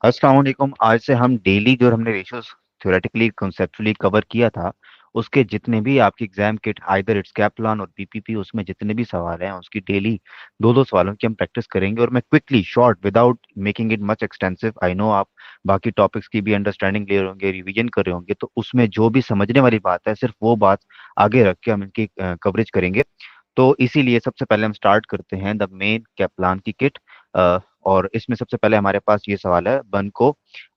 अस्सलाम वालेकुम। आज से हम डेली जो हमने रेशियोज थ्योरेटिकली कंसेप्चुअली कवर किया था, उसके जितने भी आपकी exam kit either it's Kaplan और बीपीपी, उसमें जितने भी सवाल हैं उसकी डेली दो दो सवालों की हम प्रैक्टिस करेंगे। और मैं quickly short without making it much extensive, I know आप बाकी टॉपिक्स की भी अंडरस्टैंडिंग ले रहे होंगे, रिवीजन कर रहे होंगे, तो उसमें जो भी समझने वाली बात है सिर्फ वो बात आगे रख के हम इनकी कवरेज करेंगे। तो इसीलिए सबसे पहले हम स्टार्ट करते हैं द मेन कैप्लान की किट। और इसमें सबसे पहले हमारे पास ये सवाल है बन को।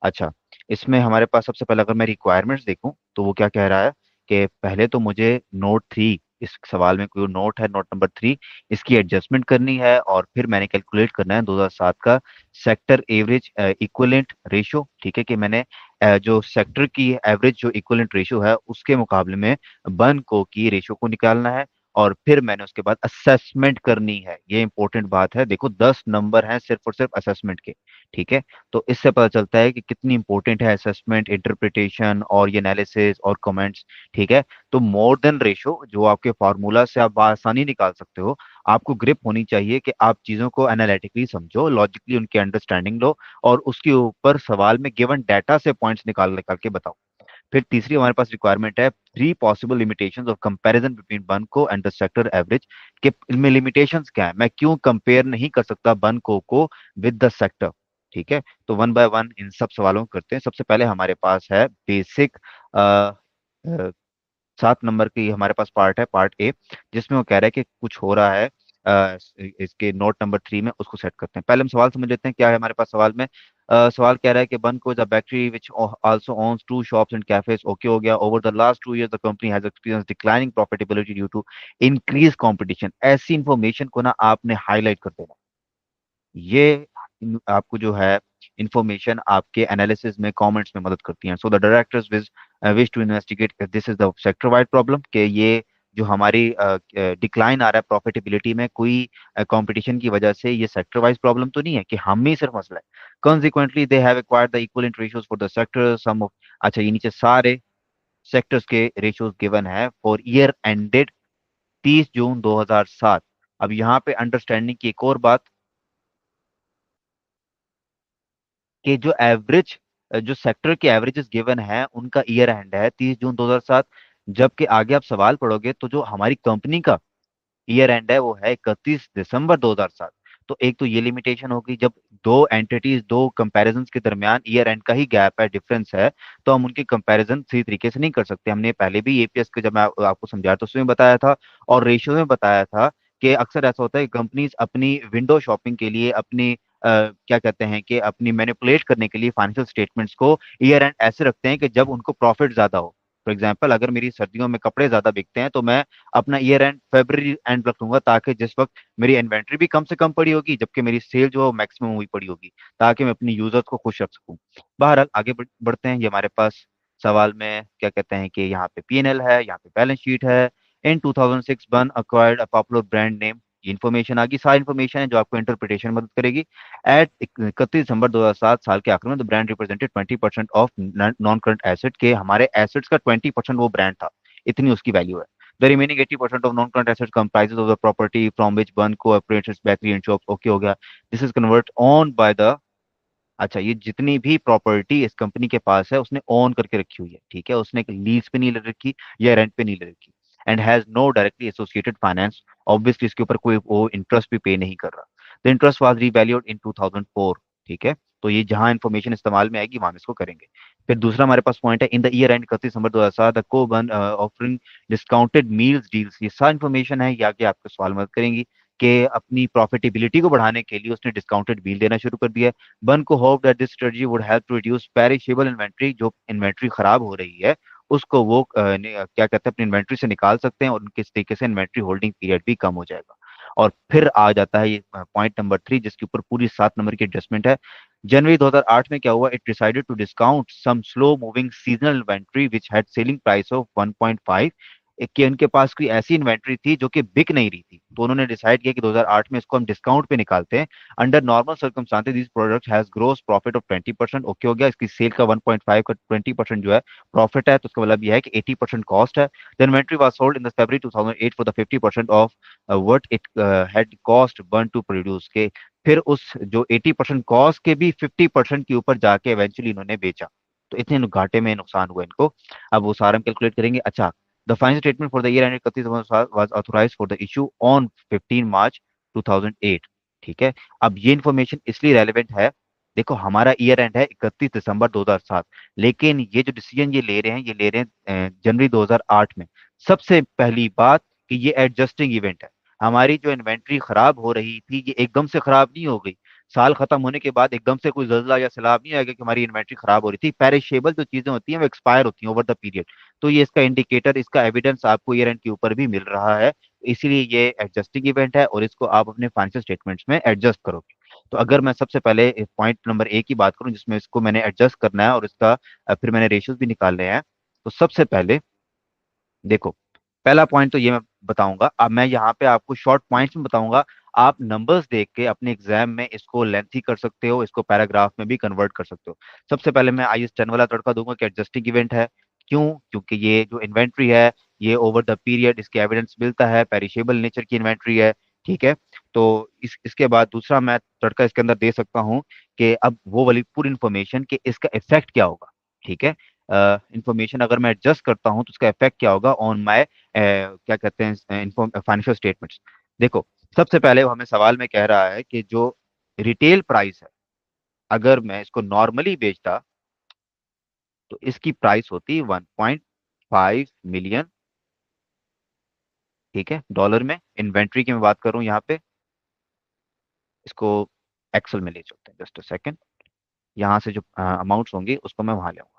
अच्छा, इसमें हमारे पास सबसे पहले अगर मैं रिक्वायरमेंट्स देखूं तो वो क्या कह रहा है कि पहले तो मुझे नोट थ्री, इस सवाल में कोई नोट है नोट नंबर थ्री, इसकी एडजस्टमेंट करनी है और फिर मैंने कैलकुलेट करना है 2007 का सेक्टर एवरेज इक्विवेलेंट रेशो। ठीक है कि मैंने जो सेक्टर की एवरेज जो इक्विवेलेंट रेशो है उसके मुकाबले में बन को की रेशो को निकालना है। और फिर मैंने उसके बाद असेसमेंट करनी है। ये इंपॉर्टेंट बात है, देखो 10 नंबर हैं सिर्फ और सिर्फ असेसमेंट के। ठीक है, तो इससे पता चलता है कि कितनी इंपॉर्टेंट है असेसमेंट, इंटरप्रिटेशन और ये एनालिसिस और कमेंट्स। ठीक है, तो मोर देन रेशो जो आपके फार्मूला से आप आसानी निकाल सकते हो, आपको ग्रिप होनी चाहिए कि आप चीजों को एनालिटिकली समझो, लॉजिकली उनकी अंडरस्टैंडिंग लो और उसके ऊपर सवाल में गिवन डाटा से पॉइंट्स निकाल निकाल के बताओ। फिर तीसरी हमारे पास रिक्वायरमेंट है three possible limitations of comparison between banks and the sector average. कि इनमें लिमिटेशंस क्या है, मैं क्यों कंपेयर नहीं कर सकता बनको को विद द सेक्टर। ठीक है, तो वन बाय वन इन सब सवालों को करते हैं। सबसे पहले हमारे पास है बेसिक 7 नंबर की हमारे पास पार्ट है, पार्ट ए, जिसमें वो कह रहा है कि कुछ हो रहा है इसके नोट नंबर थ्री में, उसको सेट करते हैं। पहले हम सवाल समझ लेते हैं क्या है हमारे पास सवाल में। सवाल कह रहा है कि Bun Co the bakery which also owns two shops and cafes, okay हो गया। Over the last 2 years the company has experience declining profitability due to increase competition. ऐसी इंफॉर्मेशन को ना आपने हाईलाइट कर देना। ये आपको जो है इंफॉर्मेशन आपके एनालिसिस में कमेंट्स में मदद करती हैं। So the directors wish to investigate this is the sector wide problem, कि ये जो हमारी डिक्लाइन आ रहा है प्रॉफिटेबिलिटी में, कोई कंपटीशन की वजह से, ये सेक्टर वाइज प्रॉब्लम तो नहीं है कि हम ही सिर्फ मसला है। Consequently they have acquired the equivalent ratios for the sector some of. अच्छा, ये नीचे सारे सेक्टर्स के रेशियोज गिवन है फॉर ईयर एंडेड 30 जून 2007। अब यहाँ पे अंडरस्टैंडिंग की एक और बात, कि जो एवरेज, जो सेक्टर के एवरेजेस गिवन है उनका ईयर एंड है 30 जून 2007। जबकि आगे आप सवाल पढ़ोगे तो जो हमारी कंपनी का ईयर एंड है वो है 31 दिसंबर 2007। तो एक तो ये लिमिटेशन होगी, जब दो एंटिटीज, दो कंपैरिजंस के दरमियान ईयर एंड का ही गैप है, डिफरेंस है, तो हम उनकी कंपैरिजन सही तरीके से नहीं कर सकते। हमने पहले भी एपीएस के जब मैं आपको समझाया तो उसमें बताया था और रेशियो में बताया था कि अक्सर ऐसा होता है कि कंपनीज अपनी विंडो शॉपिंग के लिए, अपनी क्या कहते हैं कि अपनी मैनिपुलेट करने के लिए फाइनेंशियल स्टेटमेंट्स को ईयर एंड ऐसे रखते हैं कि जब उनको प्रॉफिट ज्यादा हो। फॉर एग्जाम्पल, अगर मेरी सर्दियों में कपड़े ज्यादा बिकते हैं तो मैं अपना ईयर एंड फेब्रवरी एंड रख लूंगा, ताकि जिस वक्त मेरी इन्वेंट्री भी कम से कम पड़ी होगी जबकि मेरी सेल जो है मैक्सिमम हुई पड़ी होगी, ताकि मैं अपनी यूजर्स को खुश रख सकूं। बहरहाल आगे बढ़ते हैं। ये हमारे पास सवाल में क्या कहते हैं कि यहाँ पे पीएनएल है, यहाँ पे बैलेंस शीट है। इन 2006 बन acquired a popular brand name. ये इन्फॉर्मेशन आ गई, सारी इन्फॉर्मेशन है जो आपको इंटरप्रिटेशन मदद करेगी। एट 31 दिसंबर 2007 साल के आखिर में the brand represented 20% of non current asset, के हमारे एसेट्स का 20% वो ब्रांड था, इतनी उसकी वैल्यू है। The remaining 80% of non-current assets comprises of the property from which Bunko operates its bakery and shops. Okay हो गया। This is converted on by the। अच्छा, ये जितनी भी प्रॉपर्टी इस कंपनी के पास है उसने ओन करके रखी हुई है। ठीक है, उसने लीज पे नहीं ले रखी या रेंट पे नहीं ले रखी। And has no directly associated finance. Obviously इसके ऊपर कोई वो इंटरेस्ट भी पे नहीं कर रहा। द इंटरेस्ट वाज रीवैल्यूड इन 2004। ठीक है, तो ये जहां इन्फॉर्मेशन इस्तेमाल में आएगी वहां हम इसको करेंगे। फिर दूसरा हमारे पास पॉइंट है in the year end 31 December 2007 the को one offering discounted meals deals. ये सारी इन्फॉर्मेशन है, ये आगे आपको सवाल मदद करेंगी कि अपनी प्रॉफिटेबिलिटी को बढ़ाने के लिए उसने डिस्काउंटेड मील देना शुरू कर दिया है। Bun Co hope that this strategy would help to reduce perishable inventory. जो इन्वेंट्री खराब हो रही है उसको वो क्या कहते हैं अपनी इन्वेंट्री से निकाल सकते हैं और उनके इस तरीके से इन्वेंट्री होल्डिंग पीरियड भी कम हो जाएगा। और फिर आ जाता है ये पॉइंट नंबर थ्री, जिसके ऊपर पूरी 7 नंबर की एडजस्टमेंट है। जनवरी 2008 में क्या हुआ, it decided to discount some slow moving seasonal inventory which had selling price of 1.5 कि उनके पास कोई ऐसी इन्वेंट्री थी जो कि बिक नहीं रही थी, तो उन्होंने डिसाइड किया कि 2008 में इसको हम डिस्काउंट पे निकालते हैं। Under normal circumstances this product has gross profit of 20%। Okay हो गया, इसकी सेल का 1.5 का 20% जो है प्रॉफिट है, तो इसका मतलब यह है कि 80% कॉस्ट है। The inventory was sold in the February 2008 for the 50% of what it had cost burn to produce के। फिर उस जो 80% कॉस्ट के भी 50% के ऊपर जाके इवेंचुअली इन्होंने बेचा, तो इतने घाटे में नुकसान हुआ इनको। अब वो सारा हम कैलकुलेट करेंगे। अच्छा, the final statement for the year ended 31 was authorised for the issue on 15 March 2008। ठीक है, अब ये इंफॉर्मेशन इसलिए रेलेवेंट है, देखो हमारा ईयर एंड है 31 दिसंबर 2007, लेकिन ये जो डिसीजन ये ले रहे हैं, ये ले रहे हैं जनवरी 2008 में। सबसे पहली बात कि ये एडजस्टिंग इवेंट है। हमारी जो इन्वेंट्री खराब हो रही थी ये एकदम से खराब नहीं हो गई। साल खत्म होने के बाद एकदम से कोई जल्जला या सैलाब नहीं आएगा कि हमारी इन्वेंट्री खराब हो रही थी। पेरिशेबल जो चीजें होती हैं वो एक्सपायर होती हैं ओवर द पीरियड। तो ये इसका इंडिकेटर, इसका एविडेंस आपको ईयर एंड के ऊपर भी मिल रहा है। इसीलिए ये एडजस्टिंग इवेंट है और इसको आप अपने फाइनेंशियल स्टेटमेंट्स में एडजस्ट करोगे। तो अगर मैं सबसे पहले पॉइंट नंबर ए की बात करूं जिसमें इसको मैंने एडजस्ट करना है और इसका फिर मैंने रेशियोज भी निकालने हैं, तो सबसे पहले देखो, पहला पॉइंट तो ये मैं बताऊंगा। अब मैं यहाँ पे आपको शॉर्ट पॉइंट्स में बताऊंगा, आप नंबर्स देख के अपने एग्जाम में इसको लेंथी कर सकते हो, इसको पैराग्राफ में भी कन्वर्ट कर सकते हो। सबसे पहले मैं IS 10 वाला तड़का दूंगा कि एडजस्टिंग इवेंट है। क्यों? क्योंकि ये जो इन्वेंट्री है ये ओवर द पीरियड इसके एविडेंस मिलता है, पेरिशेबल नेचर की इन्वेंट्री है। ठीक है, तो इसके बाद दूसरा मैं तड़का इसके अंदर दे सकता हूँ कि अब वो वाली पूरी इंफॉर्मेशन कि इसका इफेक्ट क्या होगा। ठीक है, इंफॉर्मेशन अगर मैं एडजस्ट करता हूं तो उसका इफेक्ट क्या होगा ऑन माय क्या कहते हैं फाइनेंशियल स्टेटमेंट्स। देखो, सबसे पहले वो हमें सवाल में कह रहा है कि जो रिटेल प्राइस है, अगर मैं इसको नॉर्मली बेचता तो इसकी प्राइस होती 1.5 मिलियन। ठीक है, डॉलर में, इन्वेंट्री की मैं बात करूं यहाँ पे, इसको एक्सेल में ले चलते हैं, जस्ट अ सेकंड। यहाँ से जो अमाउंट्स होंगे उसको मैं वहां ले आऊंगा।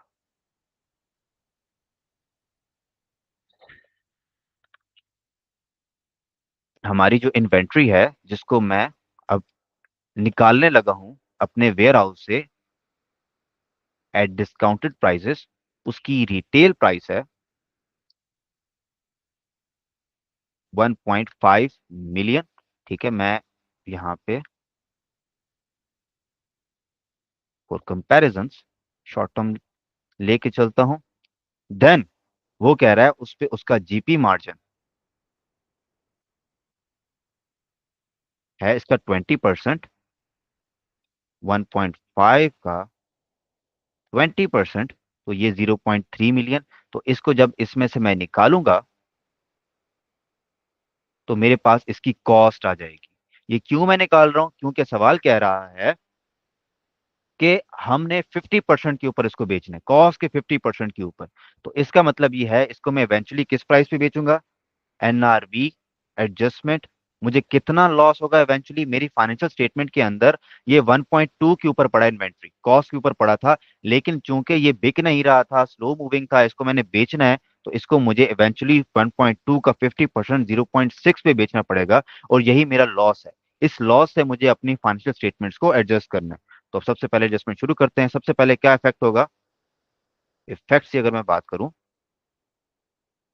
हमारी जो इन्वेंट्री है जिसको मैं अब निकालने लगा हूं अपने वेयर हाउस से एट डिस्काउंटेड प्राइसेस, उसकी रिटेल प्राइस है 1.5 मिलियन। ठीक है, मैं यहाँ पे फॉर कंपैरिजन शॉर्ट टर्म लेके चलता हूं। देन वो कह रहा है उस पे उसका जीपी मार्जिन है इसका 20%। 1.5 का 20%, तो ये 0.3 मिलियन। तो इसको जब इसमें से मैं निकालूंगा तो मेरे पास इसकी कॉस्ट आ जाएगी। ये क्यों मैं निकाल रहा हूं? क्योंकि सवाल कह रहा है कि हमने 50% के ऊपर इसको बेचना है, कॉस्ट के 50% के ऊपर। तो इसका मतलब ये है इसको मैं इवेंचुअली किस प्राइस पे बेचूंगा? NRV adjustment. मुझे कितना लॉस होगा इवेंचुअली मेरी फाइनेंशियल स्टेटमेंट के अंदर? ये 1.2 के ऊपर पड़ा, इन्वेंट्री कॉस्ट के ऊपर पड़ा था, लेकिन चूंकि ये बिक नहीं रहा था, स्लो मूविंग था, इसको मैंने बेचना है, तो इसको मुझे इवेंचुअली 1.2 का 50% 0.6 पे बेचना पड़ेगा, और यही मेरा लॉस है। इस लॉस से मुझे अपनी फाइनेंशियल स्टेटमेंट्स को एडजस्ट करना है। तो सबसे पहले एडजस्टमेंट शुरू करते हैं। सबसे पहले क्या इफेक्ट होगा? इफेक्ट की अगर मैं बात करूं,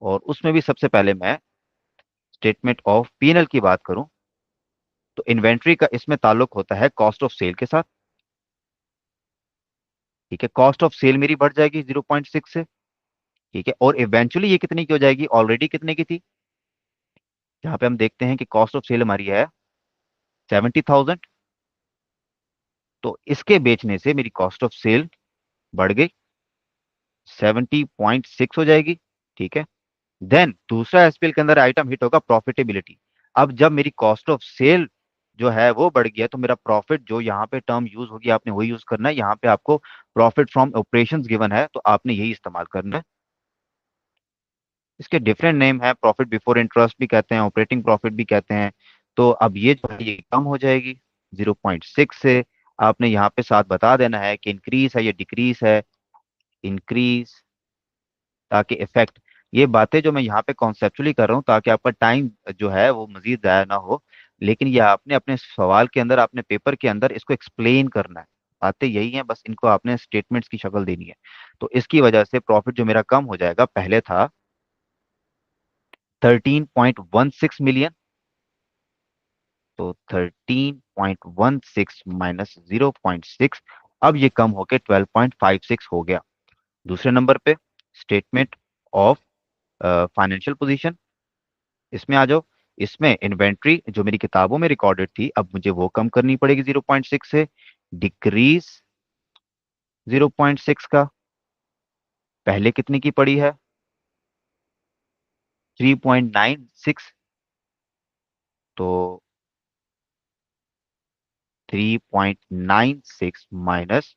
और उसमें भी सबसे पहले मैं स्टेटमेंट ऑफ P&L की बात करूं, तो इन्वेंट्री का इसमें ताल्लुक होता है कॉस्ट ऑफ सेल के साथ। ठीक है, कॉस्ट ऑफ सेल मेरी बढ़ जाएगी 0.6 से। ठीक है, और इवेंचुअली ये कितनी की हो जाएगी? ऑलरेडी कितने की थी? यहाँ पे हम देखते हैं कि कॉस्ट ऑफ सेल हमारी है 70,000, तो इसके बेचने से मेरी कॉस्ट ऑफ सेल बढ़ गई 70.6 हो जाएगी। ठीक है, देन दूसरा एसपीएल के अंदर आइटम हिट होगा प्रॉफिटेबिलिटी। अब जब मेरी कॉस्ट ऑफ सेल जो है वो बढ़ गया, तो मेरा प्रॉफिट, जो यहाँ पे टर्म यूज होगी आपने वही यूज करना है। यहाँ पे आपको प्रॉफिट फ्रॉम ऑपरेशंस गिवन है तो आपने यही इस्तेमाल करना है। इसके डिफरेंट नेम है, प्रॉफिट बिफोर इंटरेस्ट भी कहते हैं, ऑपरेटिंग प्रॉफिट भी कहते हैं। तो अब ये जो है ये कम हो जाएगी 0.6 से। आपने यहाँ पे साथ बता देना है कि इंक्रीज है या डिक्रीज है। इंक्रीज, ताकि इफेक्ट, ये बातें जो मैं यहाँ पे कॉन्सेप्चुअली कर रहा हूँ ताकि आपका टाइम जो है वो मजीद जाया ना हो, लेकिन ये आपने अपने सवाल के अंदर, अपने पेपर के अंदर इसको एक्सप्लेन करना है। बातें यही हैं, बस इनको आपने स्टेटमेंट्स की शक्ल देनी है। तो इसकी वजह से प्रॉफिट जो मेरा कम हो जाएगा, पहले था 13.16 मिलियन। तो 13.16 माइनस 0.6, अब ये कम होके 12.56 हो गया। दूसरे नंबर पे स्टेटमेंट ऑफ फाइनेंशियल पोजीशन, इसमें आ जाओ। इसमें इन्वेंट्री जो मेरी किताबों में रिकॉर्डेड थी, अब मुझे वो कम करनी पड़ेगी 0.6 से। डिक्रीज 0.6 का, पहले कितने की पड़ी है? 3.96। तो 3.96 माइनस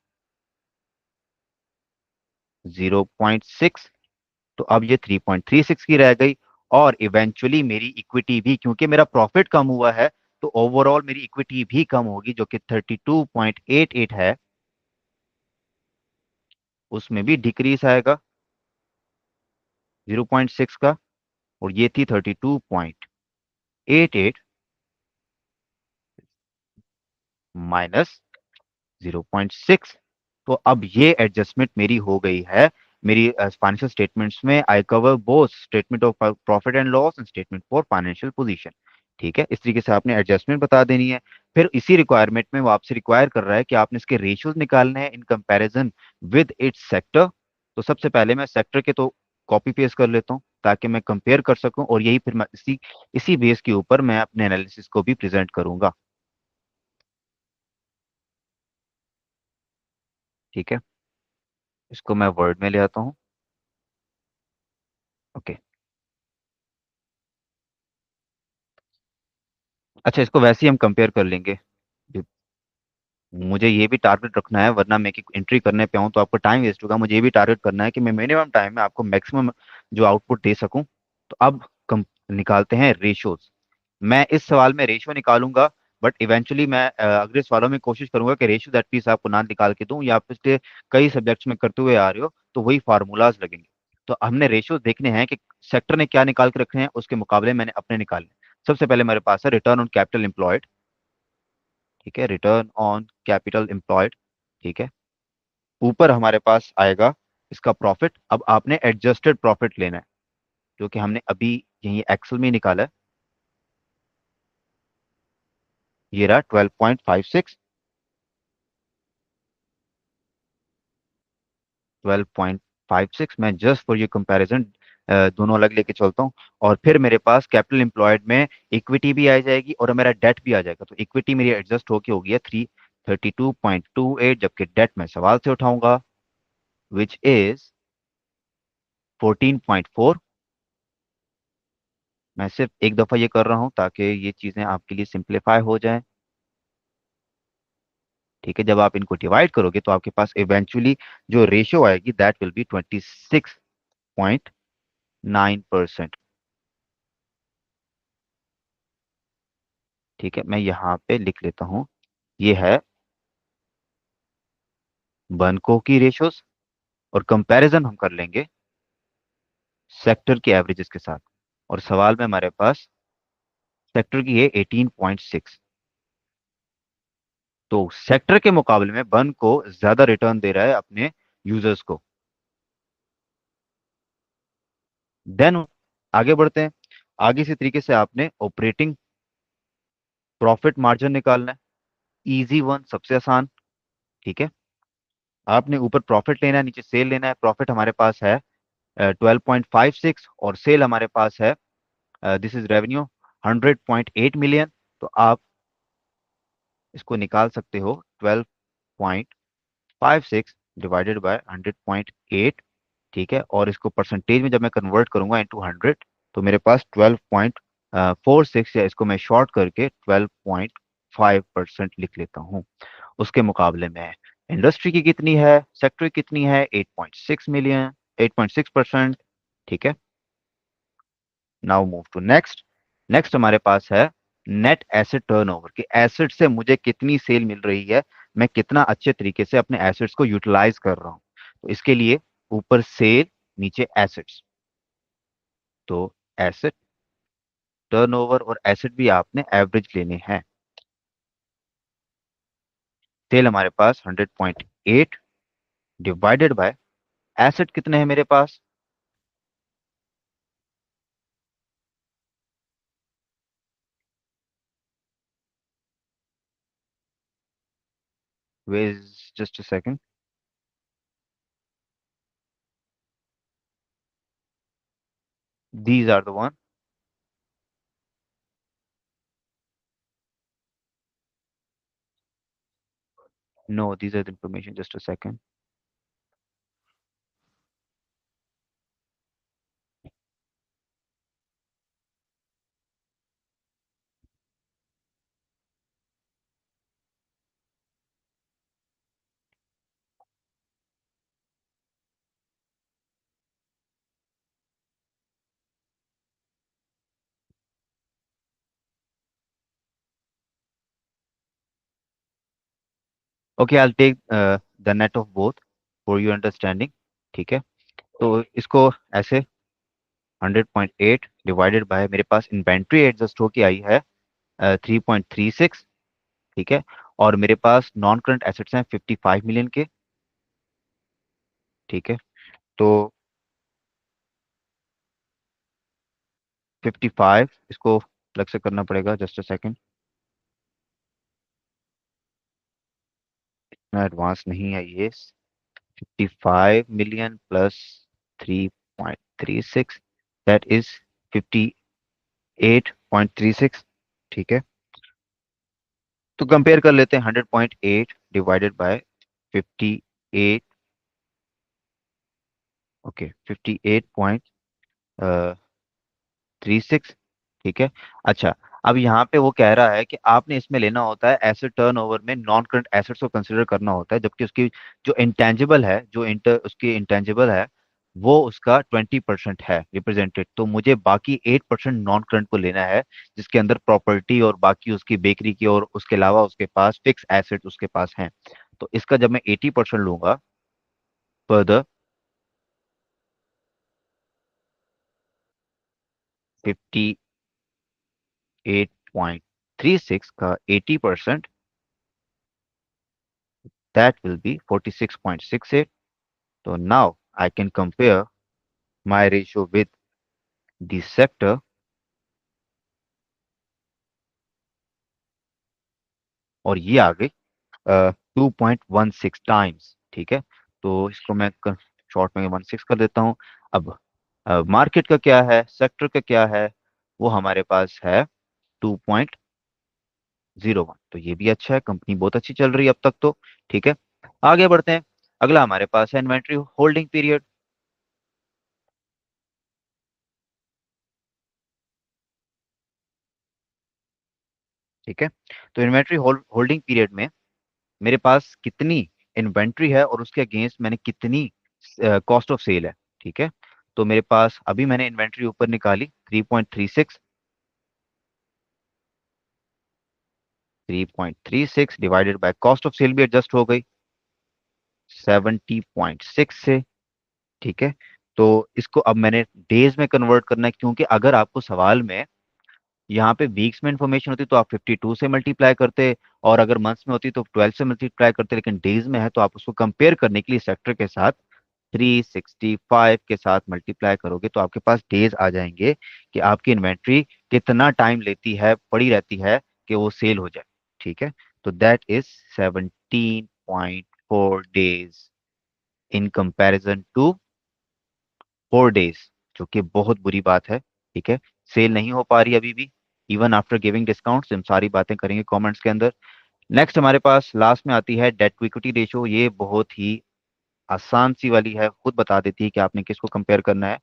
0.6, तो अब ये 3.36 की रह गई। और इवेंचुअली मेरी इक्विटी भी, क्योंकि मेरा प्रॉफिट कम हुआ है, तो ओवरऑल मेरी इक्विटी भी कम होगी, जो कि 32.88 है, उसमें भी डिक्रीज आएगा 0.6 का। और ये थी 32.88 माइनस 0.6। तो अब ये एडजस्टमेंट मेरी हो गई है। मेरी फाइनेंशियल स्टेटमेंट्स में I cover both statement of profit and loss and statement for financial position. ठीक है, इस तरीके से आपने एडजस्टमेंट बता देनी है। फिर इसी रिक्वायरमेंट में वो आपसे रिक्वायर कर रहा है कि आपने इसके रेशियोज निकालने हैं in comparison with its sector. तो सबसे पहले मैं सेक्टर के तो कॉपी पेस्ट कर लेता हूँ, ताकि मैं कंपेयर कर सकूं, और यही फिर मैं इसी इसी बेस के ऊपर मैं अपने एनालिसिस को भी प्रेजेंट करूंगा। ठीक है, इसको मैं वर्ड में ले आता हूँ। ओके। अच्छा, इसको वैसे ही हम कंपेयर कर लेंगे। मुझे ये भी टारगेट रखना है, वरना मैं एंट्री करने पे आऊँ तो आपका टाइम वेस्ट होगा। मुझे ये भी टारगेट करना है कि मैं मिनिमम टाइम में आपको मैक्सिमम जो आउटपुट दे सकूं। तो अब कम निकालते हैं रेशियोज। मैं इस सवाल में रेशियो निकालूंगा, बट इवेंचुअली मैं अगले सवालों में कोशिश करूंगा कि रेशियो दैट पीस आपको ना निकाल के दूं, या पिछले कई सब्जेक्ट्स में करते हुए आ रहे हो तो वही फार्मूलाज लगेंगे। तो हमने रेशियोज देखने हैं कि सेक्टर ने क्या निकाल के रखे हैं, उसके मुकाबले मैंने अपने निकाले। सबसे पहले मेरे पास है रिटर्न ऑन कैपिटल एम्प्लॉयड। ठीक है, रिटर्न ऑन कैपिटल एम्प्लॉयड। ठीक है, ऊपर हमारे पास आएगा इसका प्रॉफिट। अब आपने एडजस्टेड प्रॉफिट लेना है, जो कि हमने अभी यही एक्सेल में निकाला है। ये रहा 12.56। 12.56, मैं जस्ट फॉर ये कंपैरिजन दोनों अलग लेके चलता हूँ। और फिर मेरे पास कैपिटल एम्प्लॉयड में इक्विटी भी आ जाएगी और मेरा डेट भी आ जाएगा। तो इक्विटी मेरी एडजस्ट होके हो गया 332.28, जबकि डेट मैं सवाल से उठाऊंगा, विच इज 14.4। मैं सिर्फ एक दफा ये कर रहा हूं ताकि ये चीजें आपके लिए सिंप्लीफाई हो जाएं। ठीक है, जब आप इनको डिवाइड करोगे तो आपके पास इवेंचुअली जो रेशियो आएगी दैट विल बी 26.9%। ठीक है, मैं यहाँ पे लिख लेता हूँ। ये है बनको की रेशियोज, और कंपैरिजन हम कर लेंगे सेक्टर की एवरेजेस के साथ। और सवाल में हमारे पास सेक्टर की है 18.6। तो सेक्टर के मुकाबले में बन को ज्यादा रिटर्न दे रहा है अपने यूजर्स को। देन आगे बढ़ते हैं। आगे इसी तरीके से आपने ऑपरेटिंग प्रॉफिट मार्जिन निकालना है, इजी वन, सबसे आसान। ठीक है, आपने ऊपर प्रॉफिट लेना है, नीचे सेल लेना है। प्रॉफिट हमारे पास है 12.56, और सेल हमारे पास है, दिस इज रेवेन्यू, 100.8 मिलियन। तो आप इसको निकाल सकते हो 12.56 डिवाइडेड बाय 100.8। ठीक है, और इसको परसेंटेज में जब मैं कन्वर्ट करूंगा इनटू 100, तो मेरे पास 12.46, या इसको मैं शॉर्ट करके 12.5% लिख लेता हूँ। उसके मुकाबले में इंडस्ट्री की कितनी है, सेक्टर की कितनी है? 8.6 मिलियन, 8.6%। ठीक है, now move to next. Next हमारे पास है नेट एसेट टर्नओवर, कि एसेट से मुझे कितनी सेल मिल रही है, मैं कितना अच्छे तरीके से अपने एसेट्स को यूटिलाइज कर रहा हूं। तो इसके लिए ऊपर सेल, नीचे एसेट्स। तो एसेट टर्नओवर और एसेट भी आपने एवरेज लेने हैं। सेल हमारे पास 100.8 डिवाइडेड बाय एसेट कितने हैं मेरे पास? Wait, just a second. These are the one. No, these are the information. Just a second. Okay, I take the net of both for your understanding. ठीक है, तो इसको ऐसे 100.8 डिवाइडेड बाय, मेरे पास inventory adjust होके आई है 3.36। ठीक है, और मेरे पास नॉन करंट एसेट्स हैं 55 मिलियन के। ठीक है, तो 55 इसको अलग से करना पड़ेगा। जस्ट अ सेकेंड, इतना एडवांस नहीं है ये। 55 मिलियन प्लस 3.36, दैट इज 58.36। ठीक है, तो कंपेयर कर लेते हैं 100.8 डिवाइडेड बाय 58। ओके, 58.36। ठीक है, अच्छा, अब यहाँ पे वो कह रहा है कि आपने इसमें लेना होता है एसेट टर्नओवर में नॉन करंट एसेट्स को कंसीडर करना होता है, जबकि उसकी जो इंटेंजिबल है, जो इंटर उसकी इंटेंजिबल है, वो उसका 20% है रिप्रेजेंटेड। तो मुझे बाकी 8% नॉन करंट को लेना है, जिसके अंदर प्रॉपर्टी और बाकी उसकी बेकरी की और उसके अलावा उसके पास फिक्स एसेट उसके पास हैं। तो इसका जब मैं 80% लूंगा फर्दर, 58.36 का 80%, that will be 46.68. So now I can compare my ratio with the sector, और ये आ गई 2.16 टाइम्स। ठीक है, तो इसको मैं शॉर्ट में 16 कर देता हूँ। अब मार्केट का क्या है, सेक्टर का क्या है, वो हमारे पास है 2.01। तो ये भी अच्छा है, कंपनी बहुत अच्छी चल रही है अब तक तो। ठीक है, आगे बढ़ते हैं। अगला हमारे पास है इन्वेंट्री होल्डिंग पीरियड। ठीक है, तो इन्वेंट्री होल्डिंग पीरियड में मेरे पास कितनी इन्वेंट्री है और उसके अगेंस्ट मैंने कितनी कॉस्ट ऑफ सेल है। ठीक है, तो मेरे पास अभी मैंने इन्वेंट्री ऊपर निकाली 3.36। 3.36 divided by cost of sale भी एडजस्ट हो गई 70.6 से। ठीक है, तो इसको अब मैंने डेज में कन्वर्ट करना है, क्योंकि अगर आपको सवाल में यहाँ पे वीक्स में इंफॉर्मेशन होती तो आप 52 से मल्टीप्लाई करते, और अगर मंथ्स में होती तो 12 से मल्टीप्लाई करते, लेकिन डेज में है तो आप उसको कंपेयर करने के लिए सेक्टर के साथ 365 के साथ मल्टीप्लाई करोगे तो आपके पास डेज आ जाएंगे कि आपकी इन्वेंट्री कितना टाइम लेती है, पड़ी रहती है कि वो सेल हो जाए। ठीक है, तो that is 17.4 days in comparison to 4 days, जो कि बहुत बुरी बात है। ठीक है, सेल नहीं हो पा रही अभी भी, इवन आफ्टर गिविंग डिस्काउंट्स। हम सारी बातें करेंगे कमेंट्स के अंदर। नेक्स्ट हमारे पास लास्ट में आती है डेट टू इक्विटी रेशियो। ये बहुत ही आसान सी वाली है, खुद बता देती है कि आपने किसको कंपेयर करना है,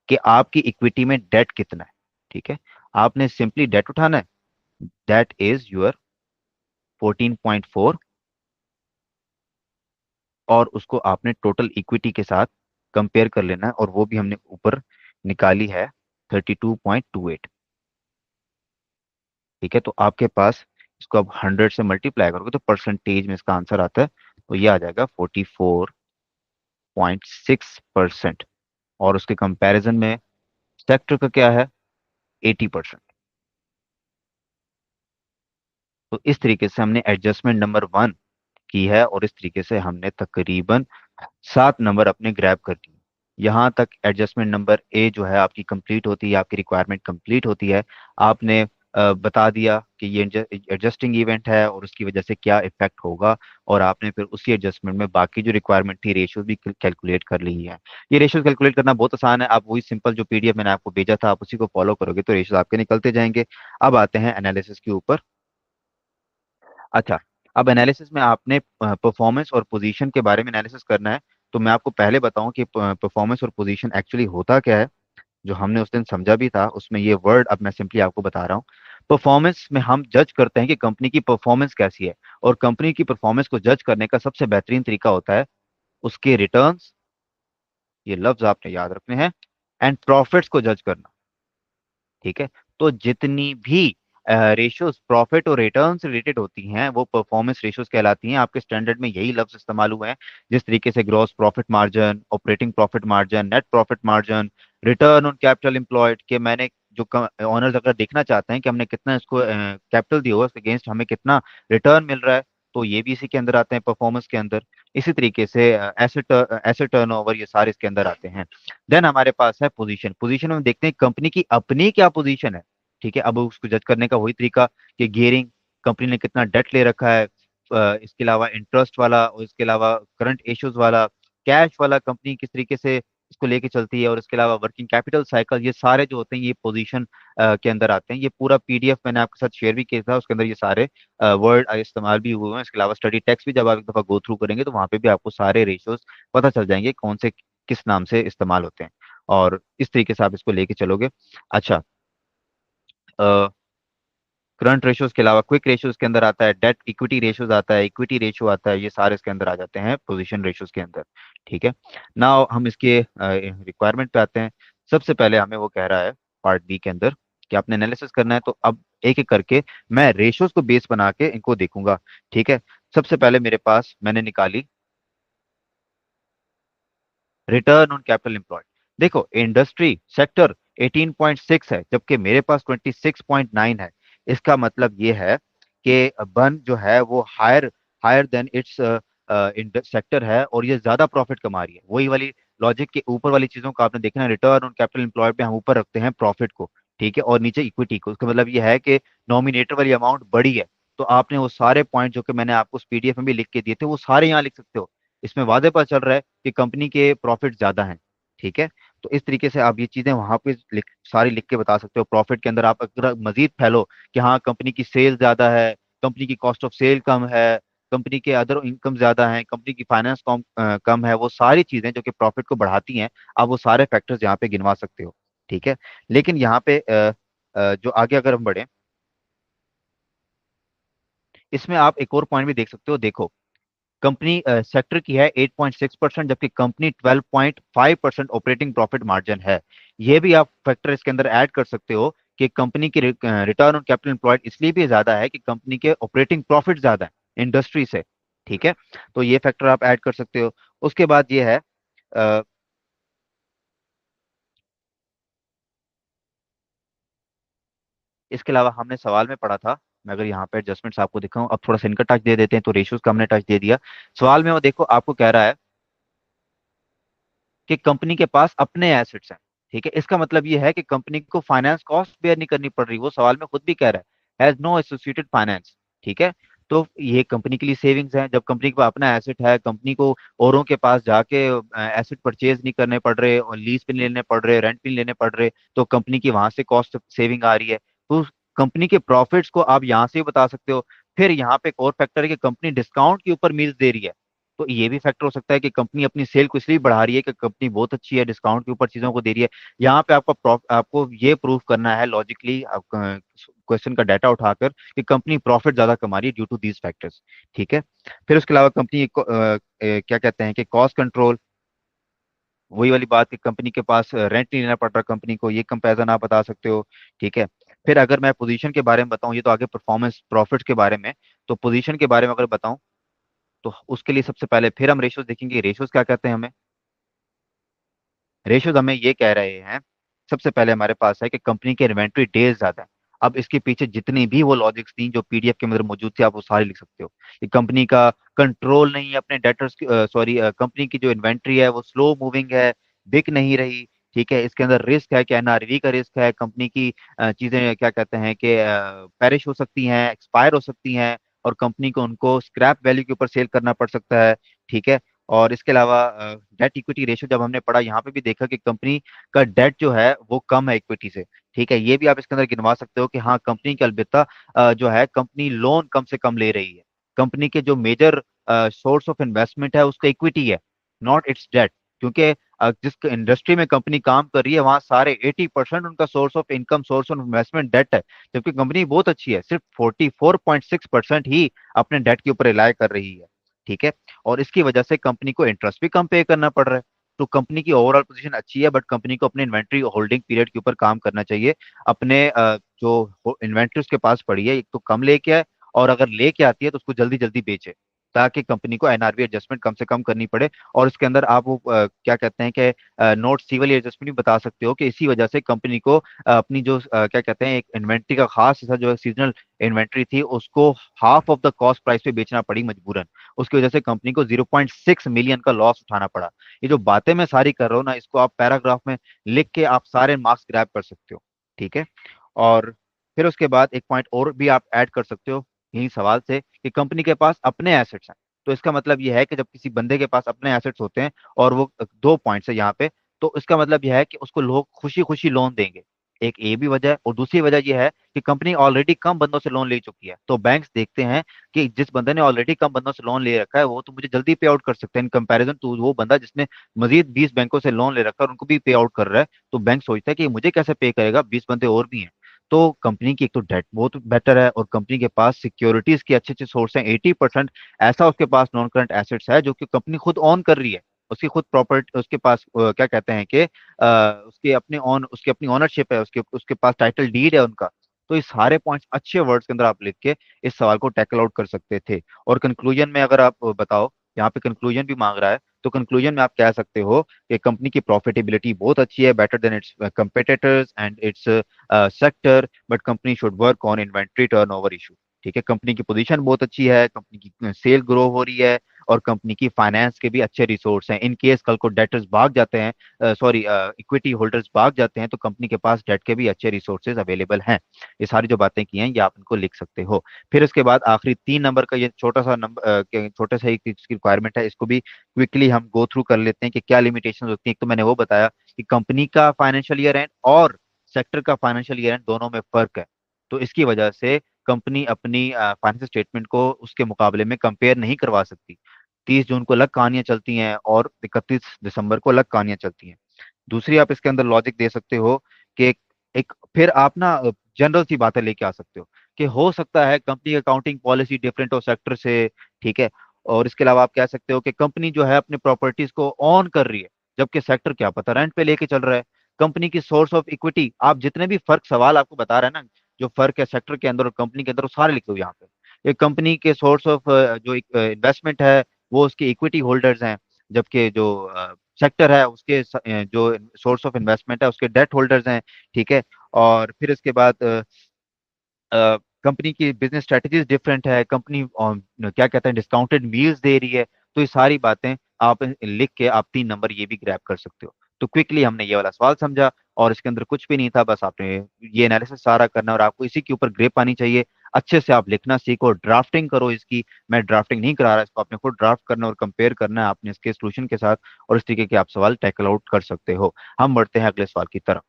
कि आपकी इक्विटी में डेट कितना है। ठीक है, आपने सिंपली डेट उठाना है, दैट इज योर 14.4, और उसको आपने टोटल इक्विटी के साथ कंपेयर कर लेना है, और वो भी हमने ऊपर निकाली है 32.28। ठीक है, तो आपके पास इसको अब 100 से मल्टीप्लाई करोगे तो परसेंटेज में इसका आंसर आता है, तो ये आ जाएगा 44.6%। और उसके कंपैरिजन में सेक्टर का क्या है, 80%। तो इस तरीके से हमने एडजस्टमेंट नंबर 1 की है, और इस तरीके से हमने तकरीबन 7 नंबर अपने ग्रैब कर लिए। यहाँ तक एडजस्टमेंट नंबर ए जो है आपकी कंप्लीट होती है, आपकी रिक्वायरमेंट कंप्लीट होती है। आपने बता दिया कि ये एडजस्टिंग इवेंट है और उसकी वजह से क्या इफेक्ट होगा, और आपने फिर उसी एडजस्टमेंट में बाकी जो रिक्वायरमेंट थी रेशियोज भी कैलकुलेट कर ली है। ये रेशियोज कैलकुलेट करना बहुत आसान है, आप वही सिंपल जो पीडीएफ मैंने आपको भेजा था आप उसी को फॉलो करोगे तो रेशियोज आपके निकलते जाएंगे। अब आते हैं एनालिसिस के ऊपर। अच्छा, अब एनालिसिस में आपने परफॉर्मेंस और पोजीशन के बारे में एनालिसिस करना है। तो मैं आपको पहले बताऊं कि परफॉर्मेंस और पोजीशन एक्चुअली होता क्या है। जो हमने उस दिन समझा भी था उसमें ये वर्ड अब मैं सिंपली आपको बता रहा हूँ। परफॉर्मेंस में हम जज करते हैं कि कंपनी की परफॉर्मेंस कैसी है, और कंपनी की परफॉर्मेंस को जज करने का सबसे बेहतरीन तरीका होता है उसके रिटर्न्स, ये लफ्ज आपने याद रखने हैं, एंड प्रॉफिट्स को जज करना। ठीक है, तो जितनी भी रेशियोज प्रॉफिट और रिटर्न से रिलेटेड होती हैं वो परफॉर्मेंस रेशियोज कहलाती हैं। आपके स्टैंडर्ड में यही लफ्ज इस्तेमाल हुए हैं, जिस तरीके से gross profit margin, operating profit margin, net profit margin, return on capital employed, के मैंने जो ऑनर्स अगर देखना चाहते हैं कि हमने कितना इसको कैपिटल दिया हुआ है उसके अगेंस्ट हमें कितना रिटर्न मिल रहा है, तो ये भी इसी के अंदर आते हैं परफॉर्मेंस के अंदर। इसी तरीके से एसेट एसेट टर्नओवर ये सारे इसके अंदर आते हैं। देन हमारे पास है पोजीशन। पोजीशन में देखते हैं कंपनी की अपनी क्या पोजीशन है। ठीक है, अब उसको जज करने का वही तरीका कि गियरिंग, कंपनी ने कितना डेट ले रखा है, इसके अलावा इंटरेस्ट वाला, और इसके अलावा करंट इश्यूज वाला, कैश वाला, कंपनी किस तरीके से इसको लेके चलती है, और इसके अलावा वर्किंग कैपिटल साइकिल, ये सारे जो होते हैं ये पोजीशन के अंदर आते हैं। ये पूरा पीडीएफ मैंने आपके साथ शेयर भी किया था, उसके अंदर ये सारे वर्ड इस्तेमाल भी हुए हैं। इसके अलावा स्टडी टेक्स्ट भी जब आप एक दफा गो थ्रू करेंगे तो वहां पे भी आपको सारे रेशियोज पता चल जाएंगे कौन से किस नाम से इस्तेमाल होते हैं, और इस तरीके से आप इसको लेके चलोगे। अच्छा, करंट रेशियोज के अलावा क्विक रेशियोज के अंदर आता है, डेट इक्विटी रेशियोज आता है, इक्विटी रेशियो आता है, ये सारे इसके अंदर आ जाते हैं पोजीशन रेशियोज के अंदर। ठीक है, नाउ हम इसके रिक्वायरमेंट पे आते हैं। सबसे पहले हमें वो कह रहा है पार्ट बी के अंदर कि आपने एनालिसिस करना है, तो अब एक एक करके मैं रेशियोज को बेस बना के इनको देखूंगा। ठीक है, सबसे पहले मेरे पास मैंने निकाली रिटर्न ऑन कैपिटल एम्प्लॉयड। देखो इंडस्ट्री सेक्टर 18.6 है जबकि मेरे पास 26.9 है। इसका मतलब ये है कि बन जो है वो higher higher than its sector है, और ये ज्यादा प्रॉफिट कमा रही है। वही वाली लॉजिक के ऊपर वाली चीजों का आपने देखना, रिटर्न ऑन कैपिटल एम्प्लॉयड पे हम ऊपर रखते हैं प्रॉफिट को, ठीक है, और नीचे इक्विटी को। उसका मतलब ये है कि नॉमिनेटर वाली अमाउंट बड़ी है, तो आपने वो सारे पॉइंट जो कि मैंने आपको उस पीडीएफ में भी लिख के दिए थे वो सारे यहाँ लिख सकते हो। इसमें वादे पर चल रहा है कि कंपनी के प्रॉफिट ज्यादा हैं। ठीक है, तो इस तरीके से आप ये चीजें वहां पे सारी लिख के बता सकते हो। प्रॉफिट के अंदर आप अगर मजीद फैलो कि हाँ कंपनी की सेल ज्यादा है, कंपनी की कॉस्ट ऑफ सेल कम है, कंपनी के अदर इनकम ज्यादा है, कंपनी की फाइनेंस कम है, वो सारी चीजें जो कि प्रॉफिट को बढ़ाती हैं, आप वो सारे फैक्टर्स यहाँ पे गिनवा सकते हो। ठीक है, लेकिन यहाँ पे जो आगे अगर हम बढ़े, इसमें आप एक और पॉइंट भी देख सकते हो। देखो कंपनी सेक्टर की है 8.6%, जबकि कंपनी 12.5% ऑपरेटिंग प्रॉफिट मार्जिन है। ये भी आप फैक्टर इसके अंदर ऐड कर सकते हो कि कंपनी की रिटर्न ऑन कैपिटल एम्प्लॉयड इसलिए भी ज्यादा है कि कंपनी के ऑपरेटिंग प्रॉफिट ज्यादा है इंडस्ट्री से। ठीक है, तो ये फैक्टर आप ऐड कर सकते हो। उसके बाद ये है अ, इसके अलावा हमने सवाल में पढ़ा था, मैं अगर यहाँ पे एडजस्टमेंट्स आपको दिखाऊं, अब थोड़ा सा इनका टच दे देते हैं, तो रेशियोज का हमने टच दे दिया। सवाल में वो देखो आपको कह रहा है कि कंपनी के पास अपने एसेट्स हैं। ठीक है, इसका मतलब ये है कि कंपनी को फाइनेंस कॉस्ट बेयर नहीं करनी पड़ रही, वो सवाल में खुद भी कह रहा है हैज नो एसोसिएटेड फाइनेंस। ठीक है, तो ये कंपनी के लिए सेविंग्स है। जब कंपनी के पास अपना एसेट है, कंपनी को औरों के पास जाके एसेट परचेज नहीं करने पड़ रहे, और लीज पे नहीं लेने पड़ रहे, रेंट पे नहीं लेने पड़ रहे, तो कंपनी की वहां से कॉस्ट सेविंग आ रही है। तो कंपनी के प्रॉफिट्स को आप यहाँ से भी बता सकते हो। फिर यहाँ पे एक और फैक्टर है कि कंपनी डिस्काउंट के ऊपर मील्स दे रही है, तो ये भी फैक्टर हो सकता है कि कंपनी अपनी सेल को इसलिए बढ़ा रही है कि कंपनी बहुत अच्छी है, डिस्काउंट के ऊपर चीजों को दे रही है। यहाँ पे आपको ये प्रूव करना है लॉजिकली क्वेश्चन का डाटा उठाकर कि कंपनी प्रॉफिट ज्यादा कमा रही है ड्यू टू दीज फैक्टर्स। ठीक है, फिर उसके अलावा कंपनी क्या कहते हैं कि कॉस्ट कंट्रोल, वही वाली बात कि कंपनी के पास रेंट नहीं लेना पड़ रहा कंपनी को, ये कंपैरिजन आप बता सकते हो। ठीक है, फिर अगर मैं पोजीशन के बारे में बताऊं, ये तो आगे परफॉर्मेंस प्रॉफिट के बारे में, तो पोजीशन के बारे में अगर बताऊं तो उसके लिए सबसे पहले फिर हम रेशियोज देखेंगे। रेशियोज क्या कहते हैं हमें, रेशियोज हमें ये कह रहे हैं, सबसे पहले हमारे पास है कि कंपनी के इन्वेंट्री डेज ज्यादा है। अब इसके पीछे जितनी भी वो लॉजिक्स थी जो पीडीएफ के अंदर मौजूद थी आप वो सारी लिख सकते हो। कि कंपनी का कंट्रोल नहीं है अपने डेटर्स, सॉरी कंपनी की जो इन्वेंट्री है वो स्लो मूविंग है, बिक नहीं रही, ठीक है, इसके अंदर रिस्क है कि एनआरवी का रिस्क है, कंपनी की चीजें क्या कहते हैं कि पेरिश हो सकती हैं, एक्सपायर हो सकती हैं, और कंपनी को उनको स्क्रैप वैल्यू के ऊपर सेल करना पड़ सकता है। ठीक है। और इसके अलावा डेट इक्विटी रेशियो जब हमने पढ़ा, यहाँ पे भी देखा कि कंपनी का डेट जो है वो कम है इक्विटी से। ठीक है, ये भी आप इसके अंदर गिनवा सकते हो कि हाँ, कंपनी की अलबत्ता जो है कंपनी लोन कम से कम ले रही है। कंपनी के जो मेजर सोर्स ऑफ इन्वेस्टमेंट है उसका इक्विटी है, नॉट इट्स डेट। क्योंकि जिस इंडस्ट्री में कंपनी काम कर रही है वहां सारे 80% उनका source of income, source of investment debt है। जबकि कंपनी बहुत अच्छी है, सिर्फ 44.6% ही अपने डेट के ऊपर रिलाय कर रही है। ठीक है। और इसकी वजह से कंपनी को इंटरेस्ट भी कम पे करना पड़ रहा है। तो कंपनी की ओवरऑल पोजीशन अच्छी है, बट कंपनी को अपने इन्वेंट्री होल्डिंग पीरियड के ऊपर काम करना चाहिए। अपने जो इन्वेंट्री उसके पास पड़ी है, एक तो कम लेके आए, और अगर लेके आती है तो उसको जल्दी जल्दी बेचे, ताकि कंपनी को एनआरवी एडजस्टमेंट कम से कम करनी पड़े। और इसके अंदर आप वो क्या कहते हैं कि नोट सी वाली एडजस्टमेंट भी बता सकते हो कि इसी वजह से कंपनी को अपनी जो क्या कहते हैं एक इन्वेंट्री का खास हिस्सा जो है सीजनल इन्वेंट्री थी, उसको half of the cost price पे बेचना पड़ी मजबूरन। उसकी वजह से कंपनी को 0.6 मिलियन का लॉस उठाना पड़ा। ये जो बातें मैं सारी कर रहा हूँ ना, इसको आप पैराग्राफ में लिख के आप सारे मार्क्स ग्रैब कर सकते हो। ठीक है। और फिर उसके बाद एक पॉइंट और भी आप ऐड कर सकते हो यही सवाल से, कि कंपनी के पास अपने एसेट्स हैं। तो इसका मतलब यह है कि जब किसी बंदे के पास अपने एसेट्स होते हैं, और वो दो पॉइंट्स है यहाँ पे, तो इसका मतलब यह है कि उसको लोग खुशी खुशी लोन देंगे। एक ये भी वजह है, और दूसरी वजह यह है कि कंपनी ऑलरेडी कम बंदों से लोन ले चुकी है, तो बैंक्स देखते हैं कि जिस बंदे ने ऑलरेडी कम बंदों से लोन ले रखा है वो तो मुझे जल्दी पे आउट कर सकता है इन कंपैरिजन टू वो बंदा जिसने मजीद 20 बैंकों से लोन ले रखा है और उनको भी पे आउट कर रहा है। तो बैंक सोचता है कि मुझे कैसे पे करेगा, 20 बंदे और भी हैं। तो कंपनी की एक तो डेट बहुत बेटर है, और कंपनी के पास सिक्योरिटीज के अच्छे अच्छे सोर्स हैं। 80% ऐसा उसके पास नॉन करंट एसेट्स है जो कि कंपनी खुद ऑन कर रही है। उसकी खुद प्रॉपर्टी उसके पास क्या कहते हैं कि उसकी अपनी ऑनरशिप है, उसके उसके पास टाइटल डीड है उनका। तो ये सारे पॉइंट्स अच्छे वर्ड्स के अंदर आप लिख के इस सवाल को टैकल आउट कर सकते थे। और कंक्लूजन में अगर आप बताओ, यहाँ पे कंक्लूजन भी मांग रहा है, तो कंक्लूजन में आप कह सकते हो कि कंपनी की प्रॉफिटेबिलिटी बहुत अच्छी है, better than it's competitors and it's sector, but company should work on inventory turnover issue. ठीक है, कंपनी की पोजीशन बहुत अच्छी है, कंपनी की सेल ग्रो हो रही है, और कंपनी की फाइनेंस के भी अच्छे रिसोर्स हैं। इन केस कल को डेटर्स भाग जाते हैं, सॉरी इक्विटी होल्डर्स भाग जाते हैं, तो कंपनी के पास डेट के भी अच्छे रिसोर्सेज अवेलेबल हैं। ये सारी जो बातें की हैं ये आप इनको लिख सकते हो। फिर उसके बाद आखिरी 3 नंबर का ये छोटा सा नंबर, छोटा सा एक इसकी रिक्वायरमेंट है, इसको भी क्विकली हम गो थ्रू कर लेते हैं कि क्या लिमिटेशन होती है। एक तो मैंने वो बताया कि कंपनी का फाइनेंशियल ईयर एंड और सेक्टर का फाइनेंशियल ईयर एंड दोनों में फर्क है। तो इसकी वजह से कंपनी अपनी फाइनेंशियल स्टेटमेंट को उसके मुकाबले में कंपेयर नहीं करवा सकती। 30 जून को अलग कहानियां चलती हैं और 31 दिसंबर को अलग कहानियां चलती हैं। दूसरी आप इसके अंदर लॉजिक दे सकते हो कि एक फिर आप ना जनरल सी बातें लेके आ सकते हो कि हो सकता है कंपनी की अकाउंटिंग पॉलिसी डिफरेंट हो सेक्टर से। ठीक है। और इसके अलावा आप कह सकते हो कि कंपनी जो है अपने प्रॉपर्टीज को ऑन कर रही है, जबकि सेक्टर क्या पता रेंट पे लेके चल रहा है। कंपनी की सोर्स ऑफ इक्विटी, आप जितने भी फर्क सवाल आपको बता रहे हैं ना, जो फर्क है सेक्टर के अंदर और कंपनी के अंदर, वो सारे लिख दो यहाँ पे। एक कंपनी के सोर्स ऑफ जो इन्वेस्टमेंट है वो उसके इक्विटी होल्डर्स हैं, जबकि जो सेक्टर है उसके जो सोर्स ऑफ इन्वेस्टमेंट है उसके डेट होल्डर्स हैं। ठीक है। और फिर इसके बाद कंपनी की बिजनेस स्ट्रेटजीज डिफरेंट है, कंपनी क्या कहते हैं डिस्काउंटेड मील्स दे रही है। तो ये सारी बातें आप लिख के आप 3 नंबर ये भी ग्रैब कर सकते हो। तो क्विकली हमने ये वाला सवाल समझा, और इसके अंदर कुछ भी नहीं था, बस आपने ये एनालिसिस सारा करना है और आपको इसी के ऊपर ग्रेप आनी चाहिए। अच्छे से आप लिखना सीखो, ड्राफ्टिंग करो इसकी। मैं ड्राफ्टिंग नहीं करा रहा, इसको आपने खुद ड्राफ्ट करना और कंपेयर करना है आपने इसके सोल्यूशन के साथ, और इस तरीके के आप सवाल टैकल आउट कर सकते हो। हम बढ़ते हैं अगले सवाल की तरफ।